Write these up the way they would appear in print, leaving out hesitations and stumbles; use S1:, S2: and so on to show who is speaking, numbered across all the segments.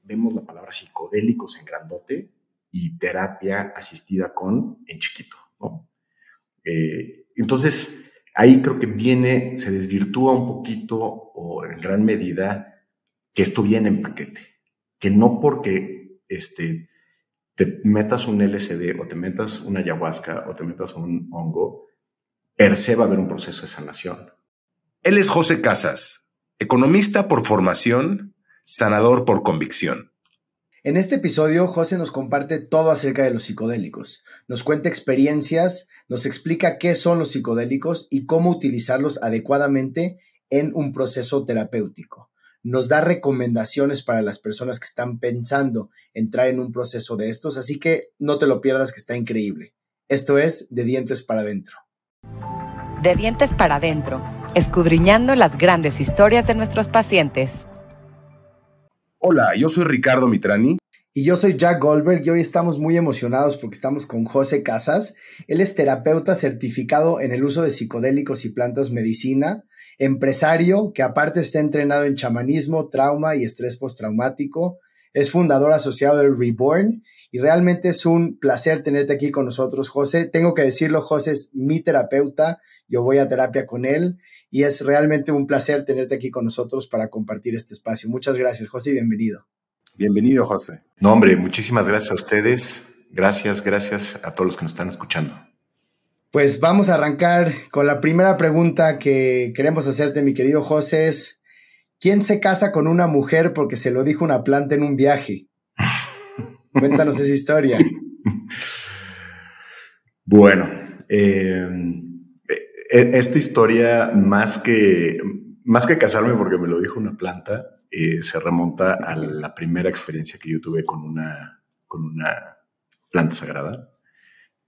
S1: vemos la palabra psicodélicos en grandote y terapia asistida con en chiquito, ¿no? Entonces, ahí creo que se desvirtúa un poquito o en gran medida que esto viene en paquete, que no porque te metas un LSD o te metas una ayahuasca o te metas un hongo, per se va a haber un proceso de sanación.
S2: Él es José Casas, economista por formación, sanador por convicción.
S3: En este episodio, José nos comparte todo acerca de los psicodélicos. Nos cuenta experiencias, nos explica qué son los psicodélicos y cómo utilizarlos adecuadamente en un proceso terapéutico. Nos da recomendaciones para las personas que están pensando entrar en un proceso de estos, así que no te lo pierdas, que está increíble. Esto es De Dientes para Adentro.
S4: De Dientes para Adentro, escudriñando las grandes historias de nuestros pacientes.
S2: Hola, yo soy Ricardo Mitrani.
S3: Y yo soy Jack Goldberg y hoy estamos muy emocionados porque estamos con José Casas. Él es terapeuta certificado en el uso de psicodélicos y plantas medicina, empresario que aparte está entrenado en chamanismo, trauma y estrés postraumático. Es fundador asociado del Reborn y realmente es un placer tenerte aquí con nosotros, José. Tengo que decirlo, José es mi terapeuta, yo voy a terapia con él y es realmente un placer tenerte aquí con nosotros para compartir este espacio. Muchas gracias, José, y bienvenido.
S2: Bienvenido, José.
S1: No, hombre, muchísimas gracias a ustedes. Gracias a todos los que nos están escuchando.
S3: Pues vamos a arrancar con la primera pregunta que queremos hacerte, mi querido José, es ¿quién se casa con una mujer porque se lo dijo una planta en un viaje? Cuéntanos esa historia.
S1: Bueno, esta historia, más que casarme porque me lo dijo una planta, se remonta a la primera experiencia que yo tuve con una planta sagrada,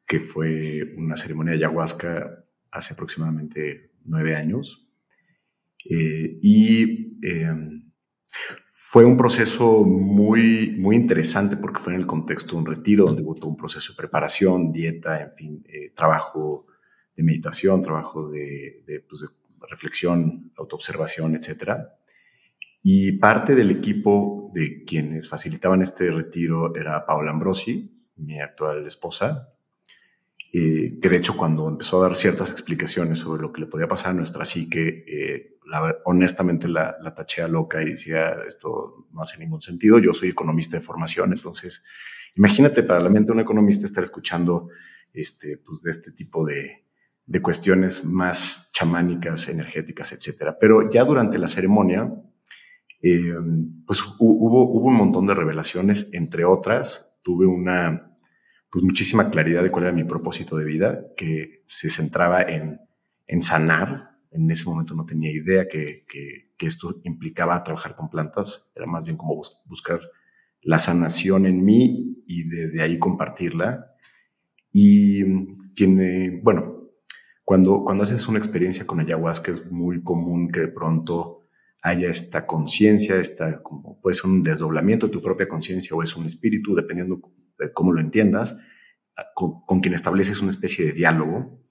S1: que fue una ceremonia de ayahuasca hace aproximadamente 9 años. Fue un proceso muy, muy interesante porque fue en el contexto de un retiro donde hubo todo un proceso de preparación, dieta, en fin, trabajo de meditación, trabajo de reflexión, autoobservación, etcétera. Y parte del equipo de quienes facilitaban este retiro era Paola Ambrosi, mi actual esposa, que de hecho cuando empezó a dar ciertas explicaciones sobre lo que le podía pasar a nuestra psique, honestamente la taché a loca y decía, esto no hace ningún sentido. Yo soy economista de formación, entonces imagínate para la mente de un economista estar escuchando de este tipo de cuestiones más chamánicas, energéticas, etcétera. Pero ya durante la ceremonia, pues hubo un montón de revelaciones. Entre otras, tuve muchísima claridad de cuál era mi propósito de vida, que se centraba en sanar. En ese momento no tenía idea que esto implicaba trabajar con plantas. Era más bien como buscar la sanación en mí y desde ahí compartirla. Y cuando haces una experiencia con ayahuasca es muy común que de pronto haya esta conciencia, como puede ser un desdoblamiento de tu propia conciencia o es un espíritu, dependiendo de cómo lo entiendas, con quien estableces una especie de diálogo.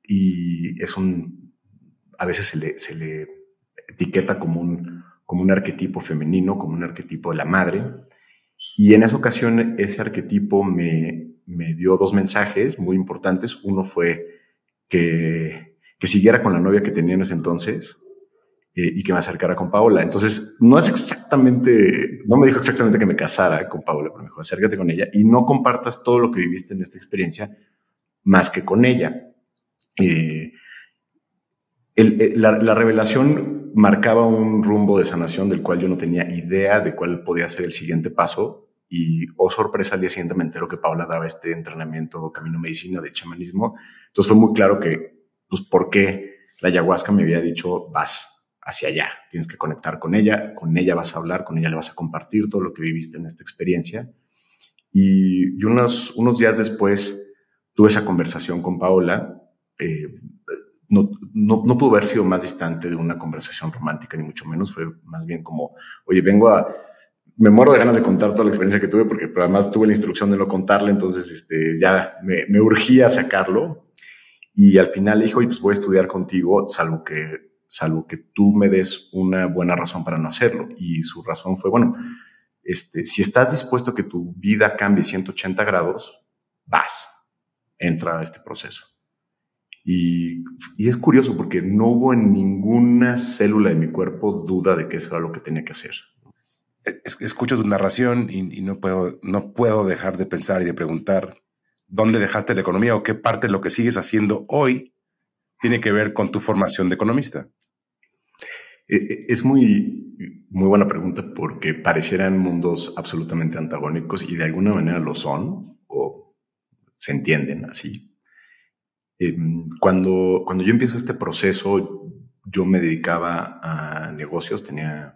S1: Y a veces se le etiqueta como un arquetipo femenino, como un arquetipo de la madre. Y en esa ocasión ese arquetipo me dio 2 mensajes muy importantes. Uno fue que siguiera con la novia que tenía en ese entonces, y que me acercara con Paola. Entonces, no me dijo exactamente que me casara con Paola, pero me dijo, acércate con ella y no compartas todo lo que viviste en esta experiencia más que con ella. La revelación marcaba un rumbo de sanación del cual yo no tenía idea de cuál podía ser el siguiente paso. Y, sorpresa, al día siguiente me entero que Paola daba este entrenamiento Camino Medicina de chamanismo. Entonces fue muy claro que, pues, ¿por qué la ayahuasca me había dicho, vas hacia allá, tienes que conectar con ella vas a hablar, con ella le vas a compartir todo lo que viviste en esta experiencia? Y unos días después tuve esa conversación con Paola. No pudo haber sido más distante de una conversación romántica, ni mucho menos. Fue más bien como, oye, me muero de ganas de contar toda la experiencia que tuve, porque además tuve la instrucción de no contarla, entonces ya me urgía sacarlo. Y al final le dije, oye, pues voy a estudiar contigo, salvo que salvo que tú me des una buena razón para no hacerlo. Y su razón fue, bueno, si estás dispuesto a que tu vida cambie 180 grados, entra a este proceso. Y es curioso porque no hubo en ninguna célula de mi cuerpo duda de que eso era lo que tenía que hacer.
S2: Escucho tu narración y no puedo dejar de pensar y de preguntar dónde dejaste la economía o qué parte de lo que sigues haciendo hoy tiene que ver con tu formación de economista.
S1: Es muy, muy buena pregunta porque parecieran mundos absolutamente antagónicos y de alguna manera lo son o se entienden así. Cuando yo empiezo este proceso, yo me dedicaba a negocios, tenía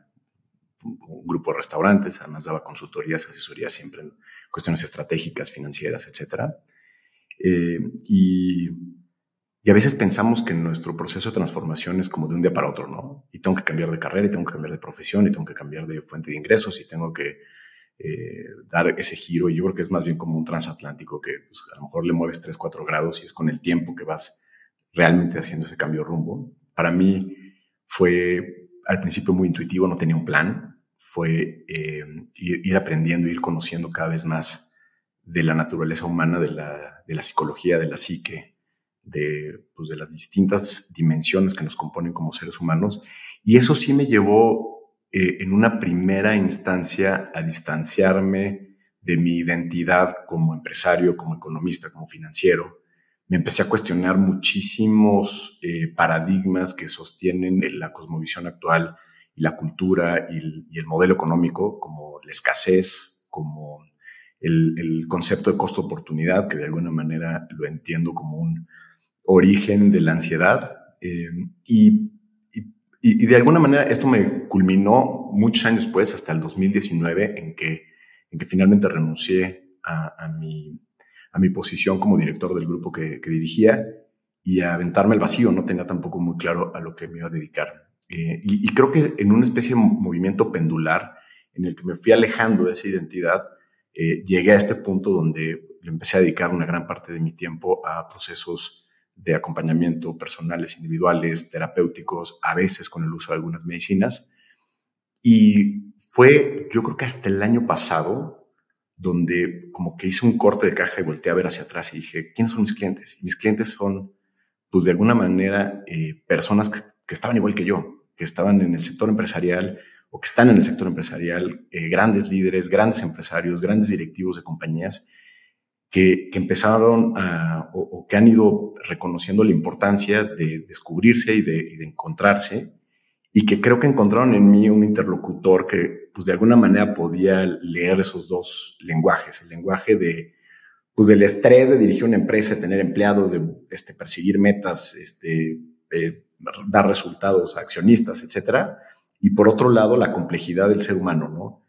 S1: un grupo de restaurantes, además daba consultorías, asesorías siempre en cuestiones estratégicas, financieras, etc. Y a veces pensamos que nuestro proceso de transformación es como de un día para otro, ¿no? Y tengo que cambiar de carrera, y tengo que cambiar de profesión, y tengo que cambiar de fuente de ingresos, y tengo que dar ese giro. Y yo creo que es más bien como un transatlántico que pues, a lo mejor le mueves 3, 4 grados y es con el tiempo que vas realmente haciendo ese cambio de rumbo. Para mí fue al principio muy intuitivo, no tenía un plan. Fue ir aprendiendo, ir conociendo cada vez más de la naturaleza humana, de la psicología, de la psique, de las distintas dimensiones que nos componen como seres humanos. Y eso sí me llevó en una primera instancia a distanciarme de mi identidad como empresario, como economista, como financiero. Me empecé a cuestionar muchísimos paradigmas que sostienen la cosmovisión actual y la cultura y el modelo económico, como la escasez, como el concepto de costo-oportunidad, que de alguna manera lo entiendo como un origen de la ansiedad. Y de alguna manera esto me culminó muchos años después, hasta el 2019, en que finalmente renuncié a mi posición como director del grupo que dirigía y a aventarme al vacío. No tenía tampoco muy claro a lo que me iba a dedicar. Y creo que en una especie de movimiento pendular en el que me fui alejando de esa identidad, llegué a este punto donde le empecé a dedicar una gran parte de mi tiempo a procesos de acompañamiento personales, individuales, terapéuticos, a veces con el uso de algunas medicinas. Y fue, yo creo que hasta el año pasado, donde como que hice un corte de caja y volteé a ver hacia atrás y dije, ¿quiénes son mis clientes? Y mis clientes son, pues de alguna manera, personas que estaban igual que yo, que estaban en el sector empresarial o que están en el sector empresarial, grandes líderes, grandes empresarios, grandes directivos de compañías que empezaron o que han ido reconociendo la importancia de descubrirse y de encontrarse, y que creo que encontraron en mí un interlocutor que pues de alguna manera podía leer esos dos lenguajes, el lenguaje del estrés de dirigir una empresa, de tener empleados, de perseguir metas, dar resultados a accionistas, etcétera. Y por otro lado, la complejidad del ser humano, ¿no?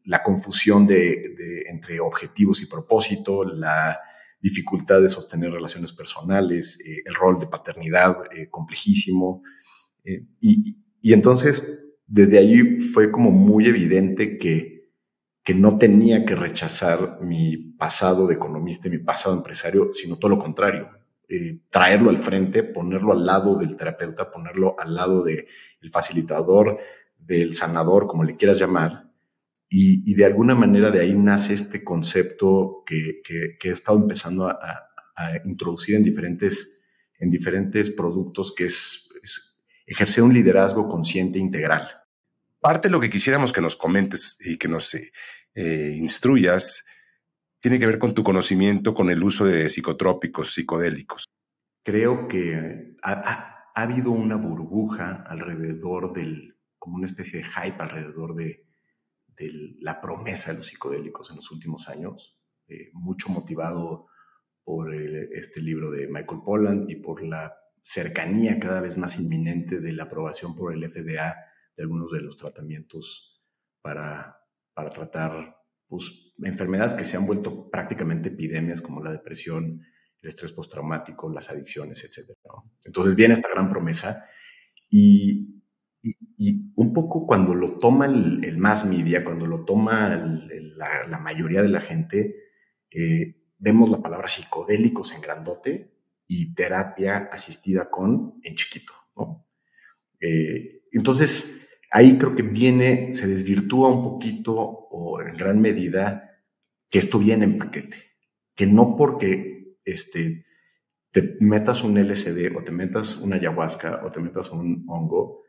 S1: La confusión entre objetivos y propósito, la dificultad de sostener relaciones personales, el rol de paternidad complejísimo. Y entonces, desde allí fue como muy evidente que no tenía que rechazar mi pasado de economista y mi pasado empresario, sino todo lo contrario. Traerlo al frente, ponerlo al lado del terapeuta, ponerlo al lado del facilitador, del sanador, como le quieras llamar, y de alguna manera de ahí nace este concepto que he estado empezando a introducir en diferentes productos, que es ejercer un liderazgo consciente e integral.
S2: Parte de lo que quisiéramos que nos comentes y que nos instruyas tiene que ver con tu conocimiento con el uso de psicotrópicos, psicodélicos.
S1: Creo que ha habido una burbuja alrededor como una especie de hype alrededor de la promesa de los psicodélicos en los últimos años, mucho motivado por este libro de Michael Pollan y por la cercanía cada vez más inminente de la aprobación por el FDA de algunos de los tratamientos para tratar pues, enfermedades que se han vuelto prácticamente epidemias, como la depresión, el estrés postraumático, las adicciones, etc. ¿no? Entonces viene esta gran promesa y un poco cuando lo toma el mass media, cuando lo toma la mayoría de la gente, vemos la palabra psicodélicos en grandote y terapia asistida en chiquito, ¿no? Entonces, ahí creo que se desvirtúa un poquito o en gran medida que esto viene en paquete, que no porque te metas un LSD o te metas una ayahuasca o te metas un hongo,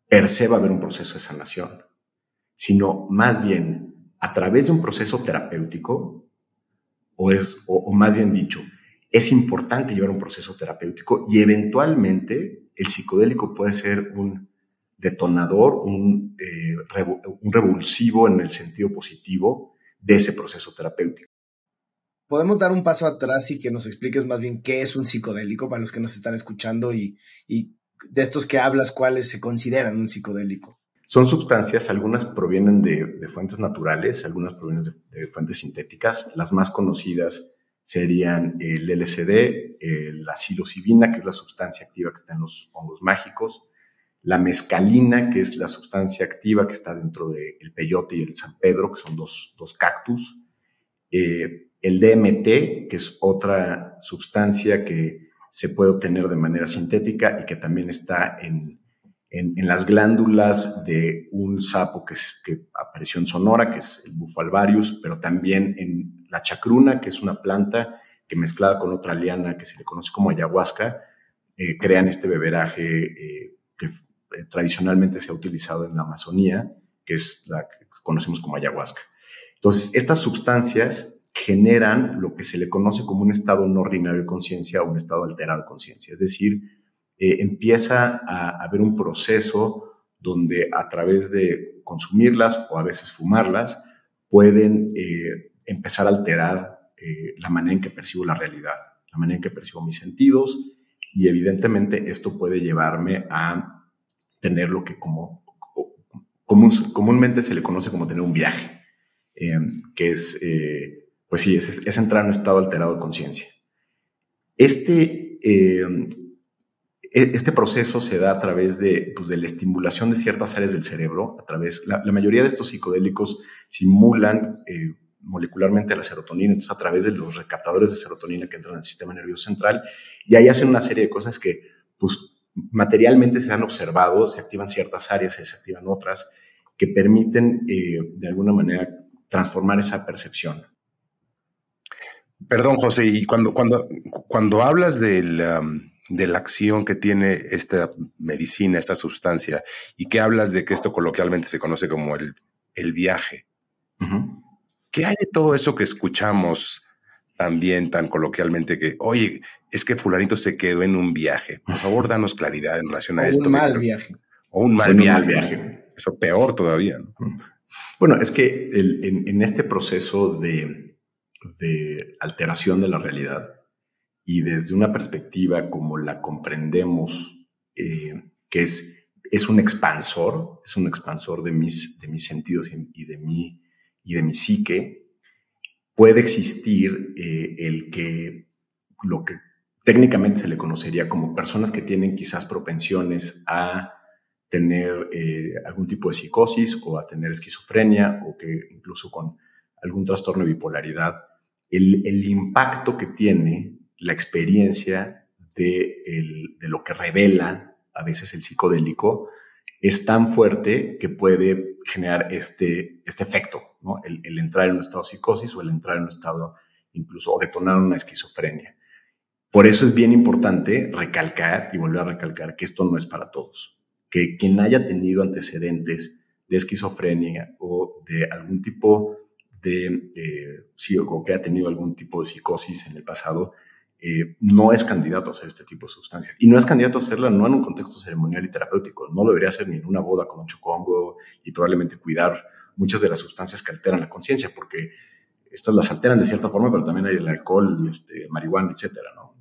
S1: per se va a haber un proceso de sanación, sino más bien a través de un proceso terapéutico, o más bien dicho, es importante llevar un proceso terapéutico y eventualmente el psicodélico puede ser un detonador, un revulsivo en el sentido positivo de ese proceso terapéutico.
S3: ¿Podemos dar un paso atrás y que nos expliques más bien qué es un psicodélico para los que nos están escuchando y de estos que hablas, cuáles se consideran un psicodélico?
S1: Son sustancias, algunas provienen de fuentes naturales, algunas provienen de fuentes sintéticas. Las más conocidas serían el LSD, la psilocibina, que es la sustancia activa que está en los hongos mágicos, la mescalina, que es la sustancia activa que está dentro del peyote y el San Pedro, que son dos cactus, el DMT, que es otra sustancia que se puede obtener de manera sintética y que también está en las glándulas de un sapo que apareció en Sonora, que es el Bufo alvarius, pero también en la chacruna, que es una planta que mezclada con otra liana que se le conoce como ayahuasca, crean este beberaje que tradicionalmente se ha utilizado en la Amazonía, que es la que conocemos como ayahuasca. Entonces, estas sustancias generan lo que se le conoce como un estado no ordinario de conciencia o un estado alterado de conciencia, es decir, empieza a haber un proceso donde a través de consumirlas o a veces fumarlas pueden empezar a alterar la manera en que percibo la realidad, la manera en que percibo mis sentidos, y evidentemente esto puede llevarme a tener lo que comúnmente se le conoce como tener un viaje, que es, pues sí, es entrar en un estado alterado de conciencia. Este proceso se da a través de la estimulación de ciertas áreas del cerebro. La mayoría de estos psicodélicos simulan molecularmente la serotonina, entonces a través de los recaptadores de serotonina que entran al sistema nervioso central, y ahí hacen una serie de cosas que pues, materialmente se han observado, se activan ciertas áreas, se desactivan otras, que permiten de alguna manera transformar esa percepción.
S2: Perdón, José, y cuando hablas de la acción que tiene esta medicina, esta sustancia, y que hablas de que esto coloquialmente se conoce como el viaje, uh-huh. ¿Qué hay de todo eso que escuchamos también tan coloquialmente que, oye, es que fulanito se quedó en un viaje? Por favor, danos claridad en relación a esto.
S3: Un mal viaje.
S2: O un mal viaje. Eso peor todavía, ¿no?
S1: Bueno, es que en este proceso de alteración de la realidad y desde una perspectiva como la comprendemos, que es un expansor de mis sentidos y de mi psique, puede existir lo que técnicamente se le conocería como personas que tienen quizás propensiones a tener algún tipo de psicosis o a tener esquizofrenia o que incluso con algún trastorno de bipolaridad, el impacto que tiene la experiencia de lo que revela a veces el psicodélico es tan fuerte que puede generar este efecto, ¿no? El entrar en un estado de psicosis o el entrar en un estado incluso o detonar una esquizofrenia. Por eso es bien importante recalcar y volver a recalcar que esto no es para todos. Que quien haya tenido antecedentes de esquizofrenia o de algún tipo o que haya tenido algún tipo de psicosis en el pasado, no es candidato a hacer este tipo de sustancias. Y no es candidato a hacerla no en un contexto ceremonial y terapéutico. No lo debería hacer ni en una boda con un chocongo y probablemente cuidar muchas de las sustancias que alteran la conciencia, porque estas las alteran de cierta forma, pero también hay el alcohol, marihuana, etcétera, ¿no?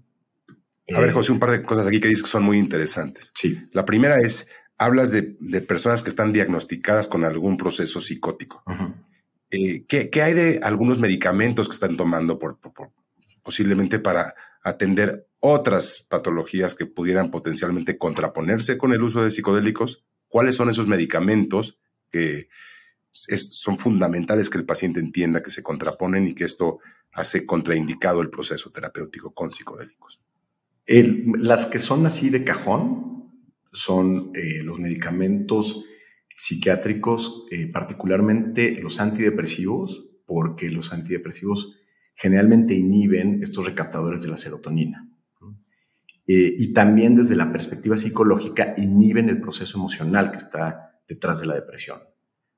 S2: A ver, José, un par de cosas aquí que dices que son muy interesantes.
S1: Sí.
S2: La primera es, hablas de personas que están diagnosticadas con algún proceso psicótico. Uh-huh. ¿Qué hay de algunos medicamentos que están tomando posiblemente para atender otras patologías que pudieran potencialmente contraponerse con el uso de psicodélicos? ¿Cuáles son esos medicamentos que son fundamentales que el paciente entienda que se contraponen y que esto hace contraindicado el proceso terapéutico con psicodélicos?
S1: Las que son así de cajón son los medicamentos psiquiátricos, particularmente los antidepresivos, porque los antidepresivos generalmente inhiben estos recaptadores de la serotonina. Y también desde la perspectiva psicológica inhiben el proceso emocional que está detrás de la depresión.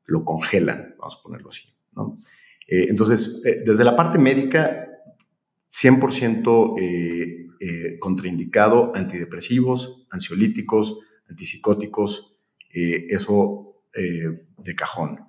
S1: Lo congelan, vamos a ponerlo así, ¿no? Entonces, desde la parte médica, 100% contraindicado antidepresivos, ansiolíticos, antipsicóticos, eso de cajón.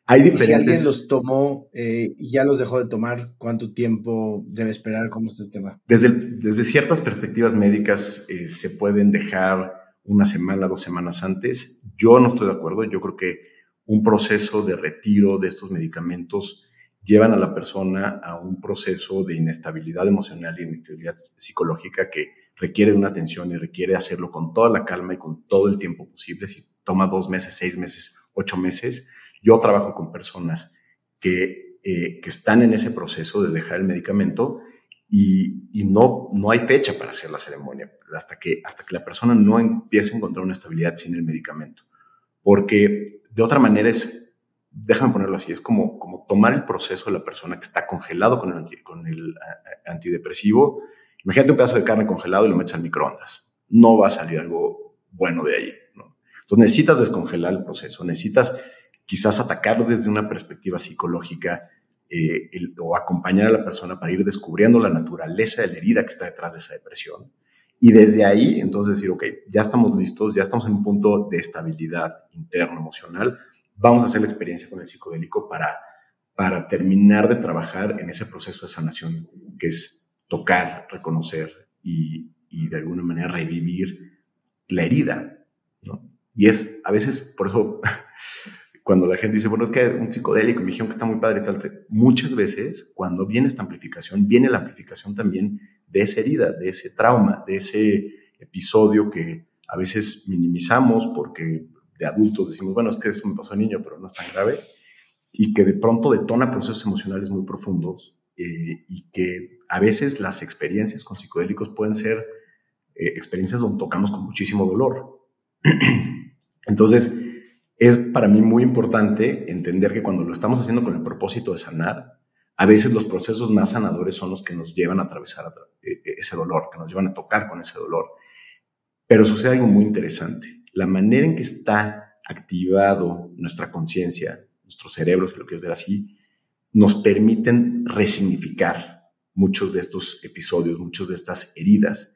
S1: Hay diferentes...
S3: Si alguien los tomó y ya los dejó de tomar, ¿cuánto tiempo debe esperar? ¿Cómo está el tema?
S1: Desde ciertas perspectivas médicas se pueden dejar una semana, 2 semanas antes. Yo no estoy de acuerdo. Yo creo que un proceso de retiro de estos medicamentos llevan a la persona a un proceso de inestabilidad emocional y inestabilidad psicológica que requiere de una atención y requiere hacerlo con toda la calma y con todo el tiempo posible. Si toma 2 meses, 6 meses, 8 meses, yo trabajo con personas que están en ese proceso de dejar el medicamento y no hay fecha para hacer la ceremonia hasta que la persona no empiece a encontrar una estabilidad sin el medicamento. Porque de otra manera déjame ponerlo así, es como tomar el proceso de la persona que está congelado con el antidepresivo. Imagínate un pedazo de carne congelado y lo metes al microondas. No va a salir algo bueno de ahí, ¿no? Entonces necesitas descongelar el proceso, necesitas quizás atacarlo desde una perspectiva psicológica o acompañar a la persona para ir descubriendo la naturaleza de la herida que está detrás de esa depresión. Y desde ahí, entonces decir, ok, ya estamos listos, ya estamos en un punto de estabilidad interna emocional, vamos a hacer la experiencia con el psicodélico para terminar de trabajar en ese proceso de sanación, que es tocar, reconocer y de alguna manera revivir la herida, ¿no? Y es, a veces, por eso, cuando la gente dice, bueno, es que un psicodélico, me dijeron que está muy padre y tal, muchas veces, cuando viene esta amplificación, viene la amplificación también de esa herida, de ese trauma, de ese episodio que a veces minimizamos porque de adultos decimos, bueno, es que eso me pasó de niño, pero no es tan grave, y que de pronto detona procesos emocionales muy profundos y que a veces las experiencias con psicodélicos pueden ser experiencias donde tocamos con muchísimo dolor. Entonces, es para mí muy importante entender que cuando lo estamos haciendo con el propósito de sanar, a veces los procesos más sanadores son los que nos llevan a atravesar ese dolor, que nos llevan a tocar con ese dolor. Pero sucede algo muy interesante. La manera en que está activado nuestra conciencia, nuestro cerebro, si lo quieres ver así, nos permiten resignificar muchos de estos episodios, muchas de estas heridas.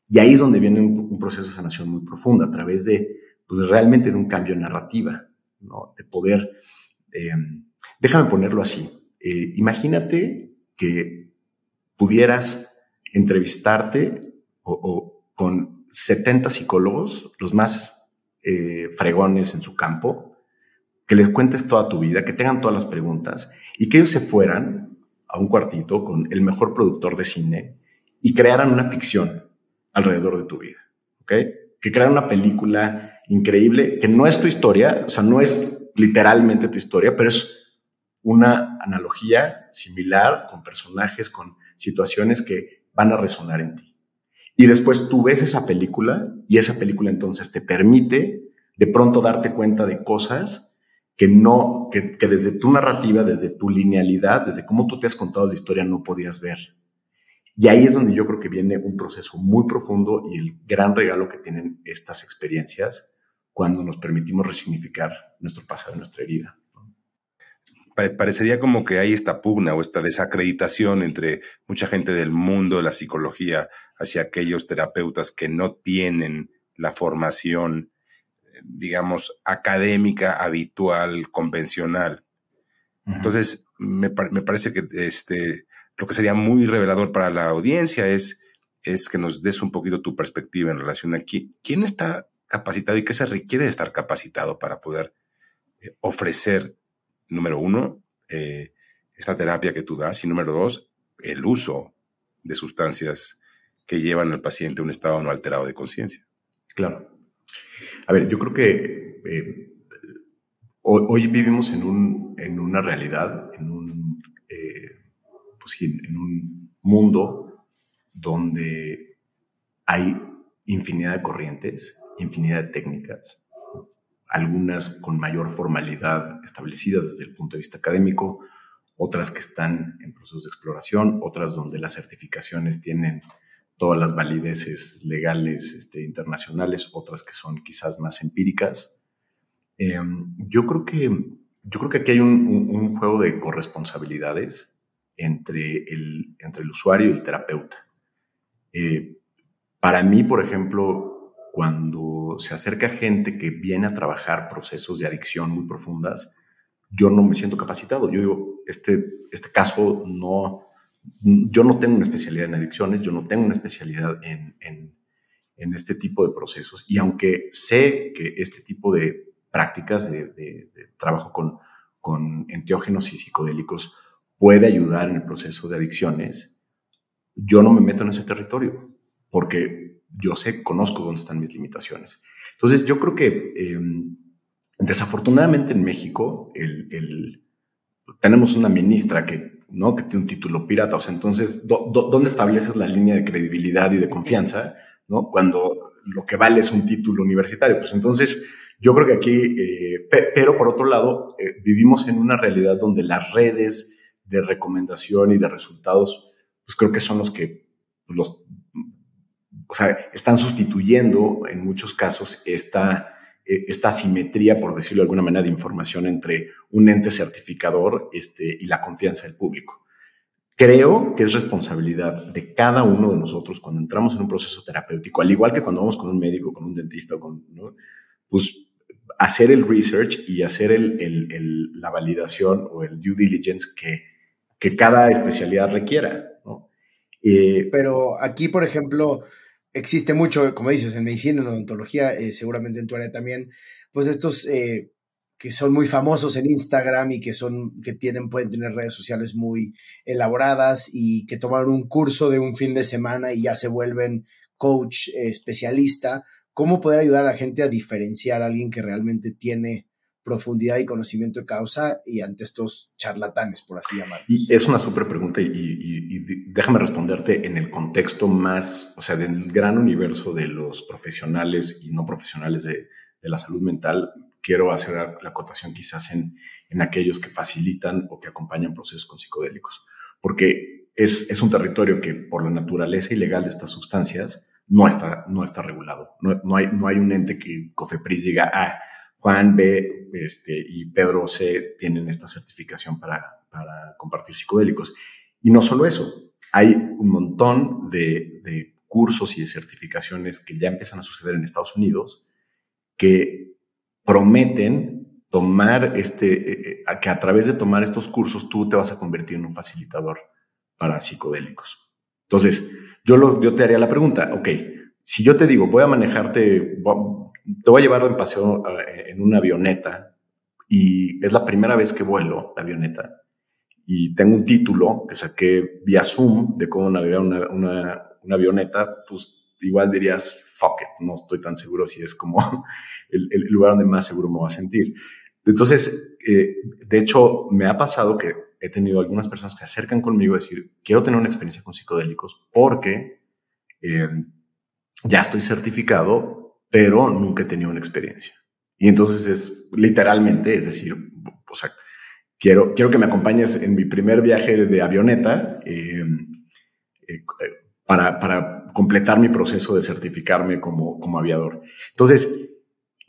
S1: Y ahí es donde viene un proceso de sanación muy profundo, a través de, pues realmente de un cambio de narrativa, ¿no? De poder, déjame ponerlo así, imagínate que pudieras entrevistarte con 70 psicólogos, los más fregones en su campo, que les cuentes toda tu vida, que tengan todas las preguntas y que ellos se fueran a un cuartito con el mejor productor de cine y crearan una ficción alrededor de tu vida, ¿ok? Que crearan una película increíble que no es tu historia, o sea, no es literalmente tu historia, pero es una analogía similar con personajes, con situaciones que van a resonar en ti. Y después tú ves esa película y esa película entonces te permite de pronto darte cuenta de cosas que desde tu narrativa, desde tu linealidad, desde cómo tú te has contado la historia no podías ver. Y ahí es donde yo creo que viene un proceso muy profundo y el gran regalo que tienen estas experiencias cuando nos permitimos resignificar nuestro pasado, nuestra herida.
S2: Parecería como que hay esta pugna o esta desacreditación entre mucha gente del mundo de la psicología hacia aquellos terapeutas que no tienen la formación, digamos, académica, habitual, convencional. Uh-huh. Entonces, me parece que lo que sería muy revelador para la audiencia es que nos des un poquito tu perspectiva en relación a quién está capacitado y qué se requiere de estar capacitado para poder ofrecer, número uno, esta terapia que tú das, y número dos, el uso de sustancias que llevan al paciente a un estado no alterado de conciencia.
S1: Claro. A ver, yo creo que hoy vivimos en una realidad, en un mundo donde hay infinidad de corrientes infinidad de técnicas, algunas con mayor formalidad establecidas desde el punto de vista académico, otras que están en procesos de exploración, otras donde las certificaciones tienen todas las valideces legales internacionales, otras que son quizás más empíricas. Yo creo que aquí hay un juego de corresponsabilidades entre el usuario y el terapeuta. Para mí, por ejemplo, cuando se acerca gente que viene a trabajar procesos de adicción muy profundas, yo no me siento capacitado. Yo digo, este caso no, yo no tengo una especialidad en adicciones, yo no tengo una especialidad en este tipo de procesos. Y aunque sé que este tipo de prácticas de trabajo con enteógenos y psicodélicos puede ayudar en el proceso de adicciones, yo no me meto en ese territorio porque yo conozco dónde están mis limitaciones. Entonces, yo creo que desafortunadamente en México tenemos una ministra que tiene un título pirata. O sea, entonces, ¿dónde estableces la línea de credibilidad y de confianza, ¿no? Cuando lo que vale es un título universitario? Pues entonces, yo creo que aquí, pero por otro lado, vivimos en una realidad donde las redes de recomendación y de resultados, pues creo que son los que están sustituyendo en muchos casos esta asimetría, por decirlo de alguna manera, de información entre un ente certificador y la confianza del público. Creo que es responsabilidad de cada uno de nosotros cuando entramos en un proceso terapéutico, al igual que cuando vamos con un médico, con un dentista, ¿no? Pues hacer el research y hacer la validación o el due diligence que cada especialidad requiera, ¿no?
S3: Pero aquí, por ejemplo, existe mucho, como dices, en medicina, en odontología, seguramente en tu área también, pues estos que son muy famosos en Instagram y pueden tener redes sociales muy elaboradas y que toman un curso de un fin de semana y ya se vuelven coach especialista. ¿Cómo poder ayudar a la gente a diferenciar a alguien que realmente tiene profundidad y conocimiento de causa y ante estos charlatanes, por así llamarlos?
S1: Y es una súper pregunta y déjame responderte en el contexto más, o sea, del gran universo de los profesionales y no profesionales de la salud mental. Quiero hacer la acotación quizás en aquellos que facilitan o que acompañan procesos con psicodélicos, porque es un territorio que por la naturaleza ilegal de estas sustancias no está regulado. No hay un ente que COFEPRIS diga, Juan B. Y Pedro C. tienen esta certificación para compartir psicodélicos. Y no solo eso, hay un montón de cursos y de certificaciones que ya empiezan a suceder en Estados Unidos que prometen tomar que a través de tomar estos cursos tú te vas a convertir en un facilitador para psicodélicos. Entonces, yo te haría la pregunta, ok, si yo te digo, voy a manejarte, te voy a llevar en paseo en una avioneta y es la primera vez que vuelo la avioneta y tengo un título que saqué vía Zoom de cómo navegar una avioneta, pues igual dirías, fuck it, no estoy tan seguro si es como el lugar donde más seguro me voy a sentir. Entonces, de hecho, me ha pasado que he tenido algunas personas que se acercan conmigo a decir, quiero tener una experiencia con psicodélicos porque ya estoy certificado, pero nunca he tenido una experiencia. Y entonces es literalmente, es decir, o sea, quiero que me acompañes en mi primer viaje de avioneta para completar mi proceso de certificarme como aviador. Entonces,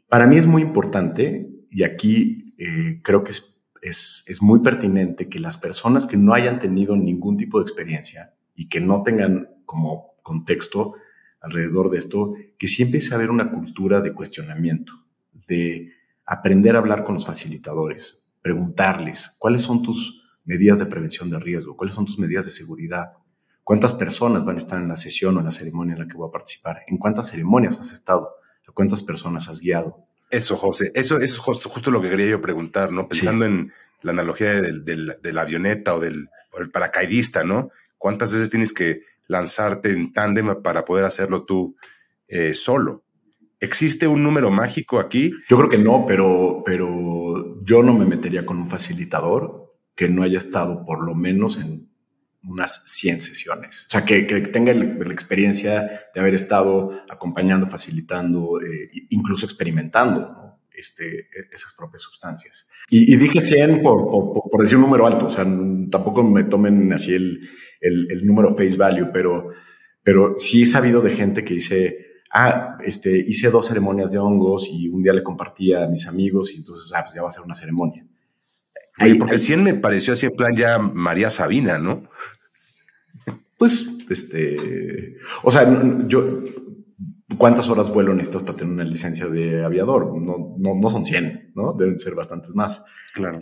S1: para mí es muy importante, y aquí creo que es muy pertinente que las personas que no hayan tenido ningún tipo de experiencia y que no tengan como contexto alrededor de esto, que sí empiece a haber una cultura de cuestionamiento, de aprender a hablar con los facilitadores, preguntarles cuáles son tus medidas de prevención de riesgo, cuáles son tus medidas de seguridad, cuántas personas van a estar en la sesión o en la ceremonia en la que voy a participar, en cuántas ceremonias has estado, a cuántas personas has guiado.
S2: Eso, José, eso es justo lo que quería yo preguntar, ¿no? Pensando en la analogía de la avioneta o del paracaidista, ¿no? ¿Cuántas veces tienes que lanzarte en tándem para poder hacerlo tú solo? ¿Existe un número mágico aquí?
S1: Yo creo que no, pero yo no me metería con un facilitador que no haya estado por lo menos en unas 100 sesiones. O sea, que tenga la experiencia de haber estado acompañando, facilitando, incluso experimentando, ¿no? Esas propias sustancias. Y dije 100 por decir un número alto, o sea, tampoco me tomen así el número face value, pero sí he sabido de gente que dice, hice 2 ceremonias de hongos y un día le compartí a mis amigos y entonces, pues ya va a ser una ceremonia.
S2: Oye, porque 100 me pareció así en plan ya María Sabina, ¿no?
S1: Pues, o sea, ¿cuántas horas vuelo necesitas para tener una licencia de aviador? No son 100, ¿no? Deben ser bastantes más.
S2: Claro.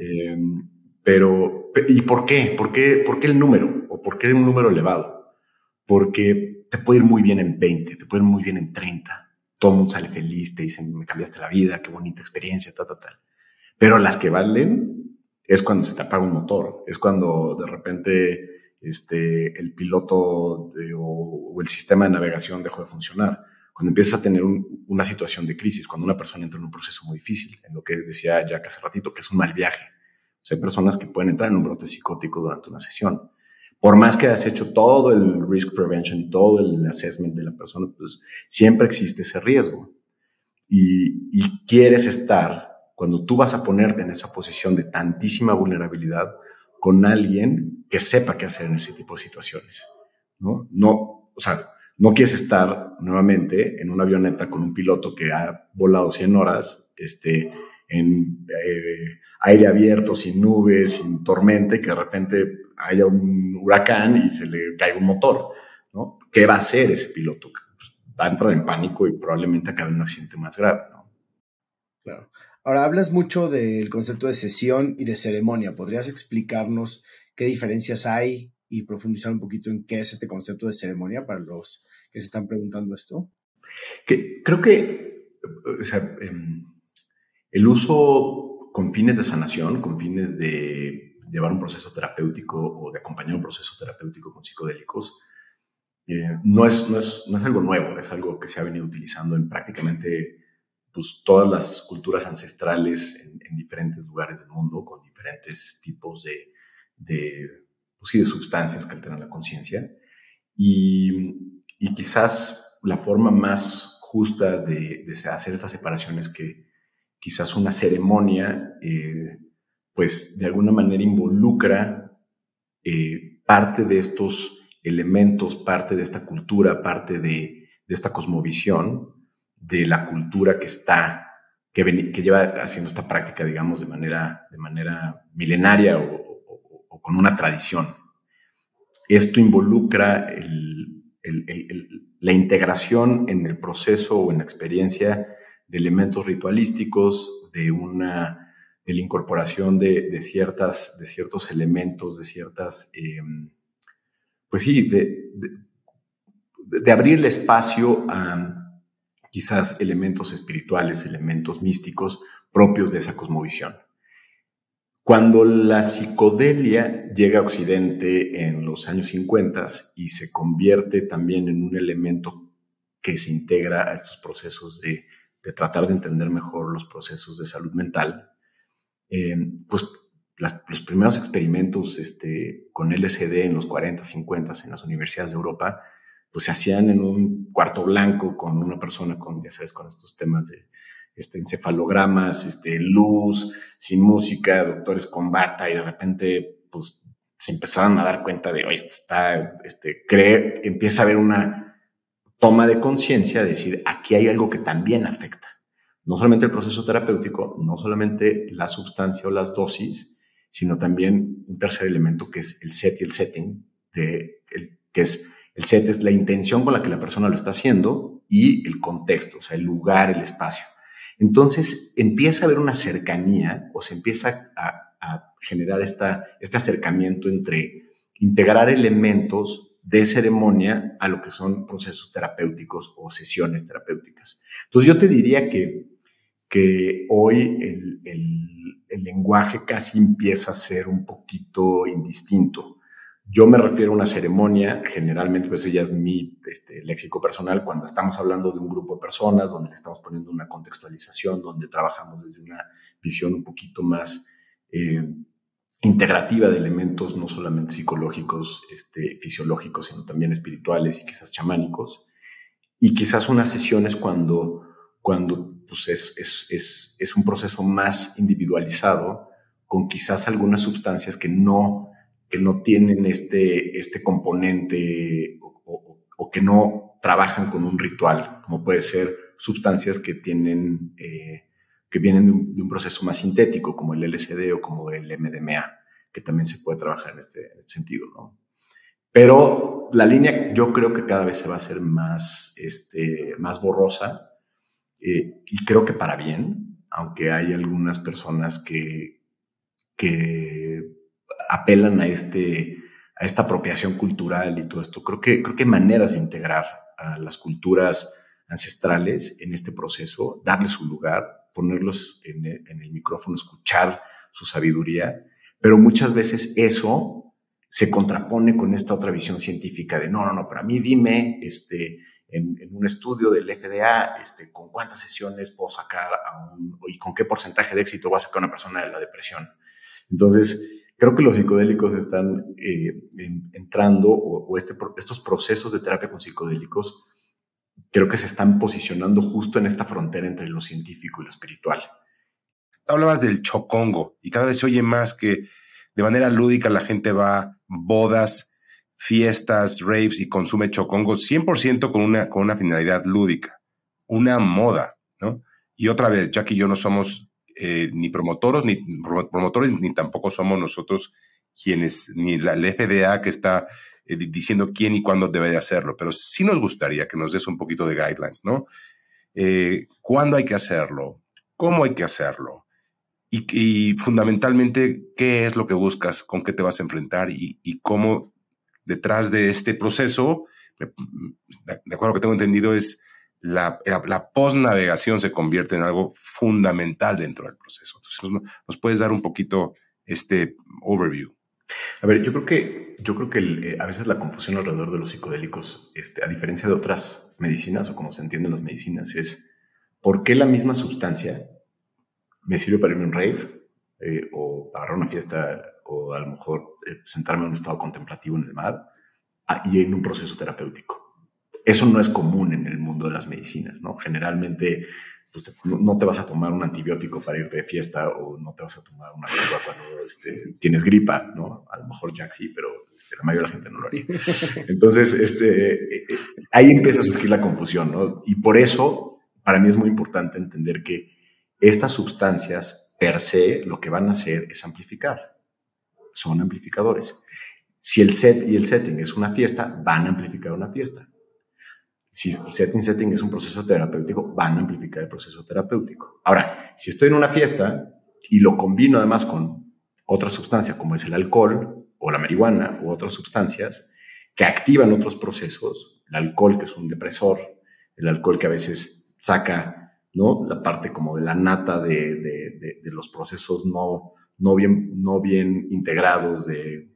S1: Pero, ¿y por qué? ¿Por qué el número? ¿O por qué un número elevado? Porque te puede ir muy bien en 20, te puede ir muy bien en 30. Todo el mundo sale feliz, te dicen, me cambiaste la vida, qué bonita experiencia, tal. Pero las que valen es cuando se te apaga un motor, es cuando de repente el piloto o el sistema de navegación dejó de funcionar, cuando empiezas a tener una situación de crisis, cuando una persona entra en un proceso muy difícil, en lo que decía Jack hace ratito, que es un mal viaje. O sea, hay personas que pueden entrar en un brote psicótico durante una sesión. Por más que hayas hecho todo el risk prevention y todo el assessment de la persona, pues siempre existe ese riesgo. Y quieres estar, cuando tú vas a ponerte en esa posición de tantísima vulnerabilidad, con alguien que sepa qué hacer en ese tipo de situaciones, ¿no? O sea, no quieres estar nuevamente en una avioneta con un piloto que ha volado 100 horas, en aire abierto, sin nubes, sin tormenta, y que de repente haya un huracán y se le caiga un motor, ¿no? ¿Qué va a hacer ese piloto? Pues va a entrar en pánico y probablemente acabe en un accidente más grave, ¿no?
S3: Claro. Ahora, hablas mucho del concepto de sesión y de ceremonia. ¿Podrías explicarnos qué diferencias hay y profundizar un poquito en qué es este concepto de ceremonia para los que se están preguntando esto?
S1: Creo que, o sea, el uso con fines de sanación, con fines de llevar un proceso terapéutico o de acompañar un proceso terapéutico con psicodélicos, no es algo nuevo, es algo que se ha venido utilizando en prácticamente pues, todas las culturas ancestrales en diferentes lugares del mundo, con diferentes tipos de sustancias que alteran la conciencia. Y quizás la forma más justa de hacer esta separación es que quizás una ceremonia, pues de alguna manera involucra parte de estos elementos, parte de esta cultura, parte de esta cosmovisión, de la cultura que lleva haciendo esta práctica, digamos, de manera milenaria o con una tradición. Esto involucra la integración en el proceso o en la experiencia de elementos ritualísticos, de la incorporación de ciertos elementos, de ciertas, pues sí, de abrir el espacio a quizás elementos espirituales, elementos místicos propios de esa cosmovisión. Cuando la psicodelia llega a Occidente en los años 50 y se convierte también en un elemento que se integra a estos procesos de tratar de entender mejor los procesos de salud mental, pues los primeros experimentos con LSD en los 40, 50 en las universidades de Europa, pues se hacían en un cuarto blanco con una persona con, ya sabes, con estos temas de encefalogramas, luz, sin música, doctores con bata, y de repente pues se empezaron a dar cuenta de, oye, empieza a haber una toma de conciencia, de decir, aquí hay algo que también afecta. No solamente el proceso terapéutico, no solamente la sustancia o las dosis, sino también un tercer elemento que es el set y el setting, que es el set es la intención con la que la persona lo está haciendo y el contexto, o sea, el lugar, el espacio. Entonces empieza a haber una cercanía o se empieza a generar este acercamiento entre integrar elementos de ceremonia a lo que son procesos terapéuticos o sesiones terapéuticas. Entonces yo te diría que hoy el lenguaje casi empieza a ser un poquito indistinto. Yo me refiero a una ceremonia, generalmente, pues ella es mi léxico personal, cuando estamos hablando de un grupo de personas, donde le estamos poniendo una contextualización, donde trabajamos desde una visión un poquito más integrativa de elementos no solamente psicológicos, fisiológicos, sino también espirituales y quizás chamánicos. Y quizás unas sesiones cuando pues es un proceso más individualizado, con quizás algunas sustancias que no tienen este componente o que no trabajan con un ritual, como puede ser sustancias que tienen que vienen de un proceso más sintético, como el LSD o como el MDMA, que también se puede trabajar en este sentido, ¿no? Pero la línea yo creo que cada vez se va a hacer más borrosa, y creo que para bien, aunque hay algunas personas que apelan a esta apropiación cultural y todo esto. Creo que hay maneras de integrar a las culturas ancestrales en este proceso, darles su lugar, ponerlos en el micrófono, escuchar su sabiduría, pero muchas veces eso se contrapone con esta otra visión científica de no, pero a mí dime, en un estudio del FDA, con cuántas sesiones puedo sacar y con qué porcentaje de éxito va a sacar una persona de la depresión. Entonces, creo que los psicodélicos están entrando, o estos procesos de terapia con psicodélicos, creo que se están posicionando justo en esta frontera entre lo científico y lo espiritual.
S2: Hablabas del chocongo y cada vez se oye más que de manera lúdica la gente va a bodas, fiestas, raves y consume chocongo 100% con una finalidad lúdica, una moda, ¿no? Y otra vez, Jack y yo no somos ni promotores, ni tampoco somos nosotros quienes, ni la FDA que está diciendo quién y cuándo debe de hacerlo, pero sí nos gustaría que nos des un poquito de guidelines, ¿no? ¿Cuándo hay que hacerlo? ¿Cómo hay que hacerlo? Y fundamentalmente, ¿qué es lo que buscas? ¿Con qué te vas a enfrentar? Y cómo detrás de este proceso, de acuerdo a lo que tengo entendido, es la post-navegación se convierte en algo fundamental dentro del proceso. Entonces, ¿nos puedes dar un poquito este overview?
S1: A ver, yo creo que a veces la confusión alrededor de los psicodélicos, a diferencia de otras medicinas o como se entienden las medicinas, es ¿por qué la misma sustancia me sirve para irme a un rave o agarrar una fiesta o a lo mejor sentarme en un estado contemplativo en el mar y en un proceso terapéutico? Eso no es común en el mundo de las medicinas, ¿no? Generalmente pues, no te vas a tomar un antibiótico para irte de fiesta o no te vas a tomar una píldora cuando tienes gripa, ¿no? A lo mejor Jack sí, pero la mayoría de la gente no lo haría. Entonces, ahí empieza a surgir la confusión, ¿no? Y por eso, para mí es muy importante entender que estas sustancias, per se, lo que van a hacer es amplificar. Son amplificadores. Si el set y el setting es una fiesta, van a amplificar una fiesta. Si el setting es un proceso terapéutico, van a amplificar el proceso terapéutico. Ahora, si estoy en una fiesta y lo combino además con otra sustancia, como es el alcohol o la marihuana u otras sustancias que activan otros procesos, el alcohol que es un depresor, el alcohol que a veces saca, ¿no?, la parte como de la nata de los procesos no bien integrados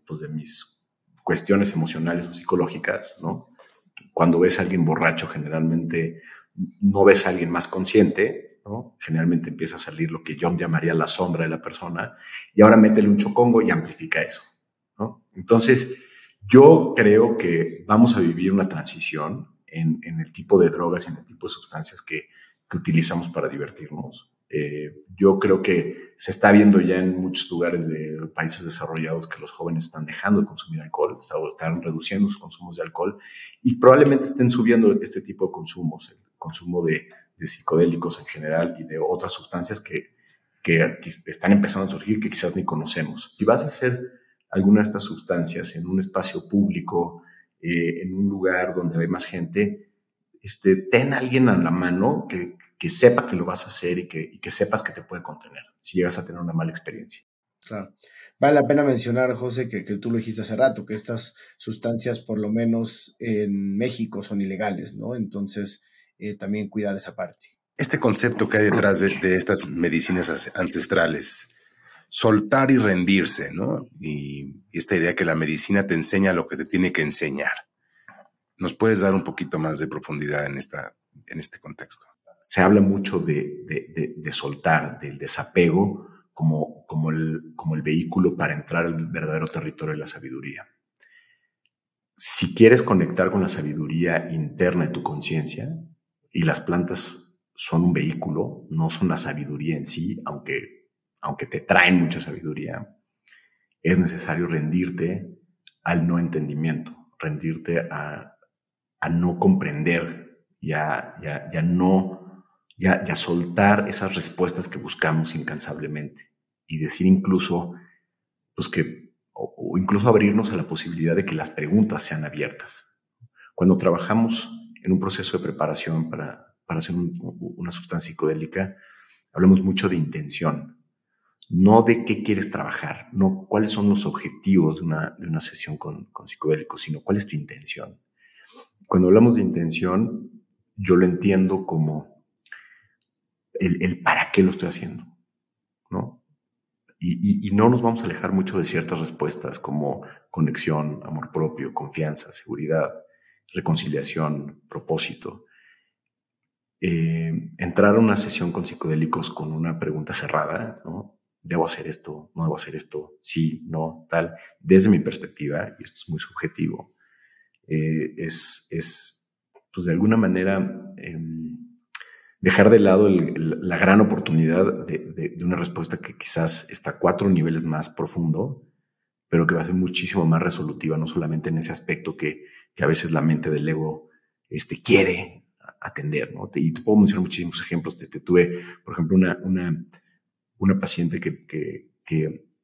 S1: pues de mis cuestiones emocionales o psicológicas, ¿no? Cuando ves a alguien borracho, generalmente no ves a alguien más consciente, ¿no? Generalmente empieza a salir lo que yo llamaría la sombra de la persona, y ahora métele un chocongo y amplifica eso, ¿no? Entonces, yo creo que vamos a vivir una transición en el tipo de drogas y en el tipo de sustancias que utilizamos para divertirnos. Yo creo que se está viendo ya en muchos lugares de países desarrollados que los jóvenes están dejando de consumir alcohol, están reduciendo sus consumos de alcohol y probablemente estén subiendo este tipo de consumos, el consumo de psicodélicos en general y de otras sustancias que están empezando a surgir que quizás ni conocemos. Si vas a hacer alguna de estas sustancias en un espacio público, en un lugar donde hay más gente, ten a alguien a la mano que sepa que lo vas a hacer y que sepas que te puede contener si llegas a tener una mala experiencia.
S3: Claro. Vale la pena mencionar, José, que tú lo dijiste hace rato, que estas sustancias, por lo menos en México, son ilegales, ¿no? Entonces, también cuidar esa parte.
S2: Este concepto que hay detrás de estas medicinas ancestrales, soltar y rendirse, ¿no? Y esta idea que la medicina te enseña lo que te tiene que enseñar. ¿Nos puedes dar un poquito más de profundidad en este contexto?
S1: Se habla mucho de soltar, del desapego como el vehículo para entrar al verdadero territorio de la sabiduría. Si quieres conectar con la sabiduría interna de tu conciencia, y las plantas son un vehículo, no son la sabiduría en sí, aunque te traen mucha sabiduría, es necesario rendirte al no entendimiento, rendirte a no comprender, ya soltar esas respuestas que buscamos incansablemente y decir incluso, pues o incluso abrirnos a la posibilidad de que las preguntas sean abiertas. Cuando trabajamos en un proceso de preparación para hacer una sustancia psicodélica, hablamos mucho de intención, no de qué quieres trabajar, no cuáles son los objetivos de una sesión con psicodélicos, sino cuál es tu intención. Cuando hablamos de intención, yo lo entiendo como el para qué lo estoy haciendo, ¿no? Y no nos vamos a alejar mucho de ciertas respuestas como conexión, amor propio, confianza, seguridad, reconciliación, propósito. Entrar a una sesión con psicodélicos con una pregunta cerrada, ¿no? ¿Debo hacer esto? ¿No debo hacer esto? Sí, no, tal. Desde mi perspectiva, y esto es muy subjetivo, es pues de alguna manera dejar de lado la gran oportunidad de una respuesta que quizás está 4 niveles más profundo, pero que va a ser muchísimo más resolutiva, no solamente en ese aspecto que a veces la mente del ego quiere atender, ¿no? Y te puedo mencionar muchísimos ejemplos. Tuve, por ejemplo, una paciente que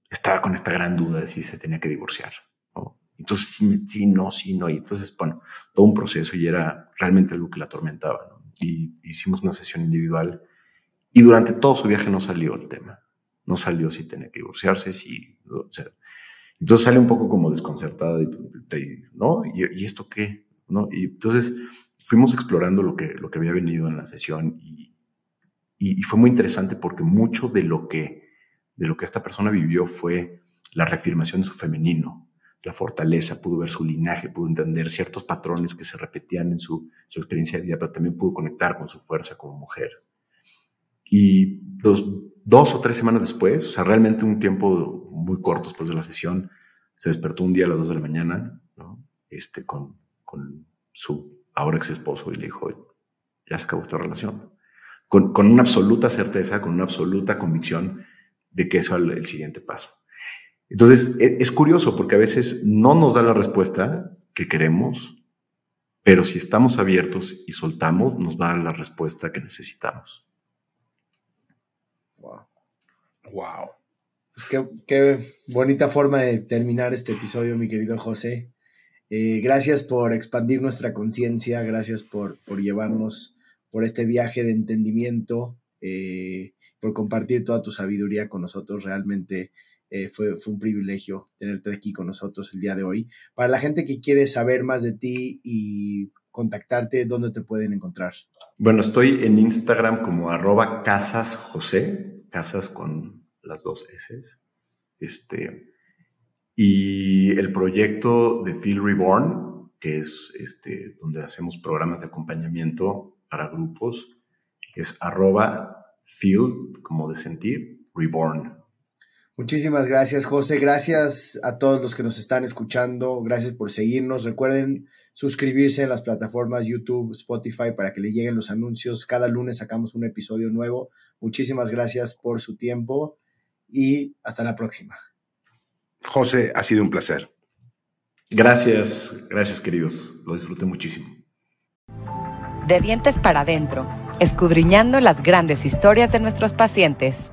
S1: estaba con esta gran duda de si se tenía que divorciar, ¿no? Entonces, sí, no. Y entonces, bueno, todo un proceso y era realmente algo que la atormentaba, ¿no? Y hicimos una sesión individual y durante todo su viaje no salió el tema. No salió si tenía que divorciarse, o sea, entonces sale un poco como desconcertada, ¿no? ¿Y esto qué? ¿No? Y entonces fuimos explorando lo que había venido en la sesión y fue muy interesante porque mucho de lo que esta persona vivió fue la reafirmación de su femenino, la fortaleza, pudo ver su linaje, pudo entender ciertos patrones que se repetían en su experiencia de vida, pero también pudo conectar con su fuerza como mujer. Y 2 o 3 semanas después, o sea, realmente un tiempo muy corto después de la sesión, se despertó un día a las 2 de la mañana, ¿no? Con su ahora ex esposo y le dijo, ya se acabó esta relación. Con una absoluta certeza, con una absoluta convicción de que eso es el siguiente paso. Entonces, es curioso porque a veces no nos da la respuesta que queremos, pero si estamos abiertos y soltamos, nos va a dar la respuesta que necesitamos.
S3: Wow. Pues qué bonita forma de terminar este episodio, mi querido José. Gracias por expandir nuestra conciencia, gracias por llevarnos por este viaje de entendimiento, por compartir toda tu sabiduría con nosotros. Realmente fue un privilegio tenerte aquí con nosotros el día de hoy. Para la gente que quiere saber más de ti y contactarte, ¿dónde te pueden encontrar?
S1: Bueno, estoy en Instagram como @casasjose, casas con las 2 S's. Y el proyecto de Feel Reborn, que es donde hacemos programas de acompañamiento para grupos, es @Feel, como de sentir, Reborn.
S3: Muchísimas gracias, José. Gracias a todos los que nos están escuchando. Gracias por seguirnos. Recuerden suscribirse en las plataformas YouTube, Spotify para que le lleguen los anuncios. Cada lunes sacamos un episodio nuevo. Muchísimas gracias por su tiempo y hasta la próxima.
S2: José, ha sido un placer.
S1: Gracias, queridos. Lo disfruté muchísimo.
S4: De dientes para adentro, escudriñando las grandes historias de nuestros pacientes.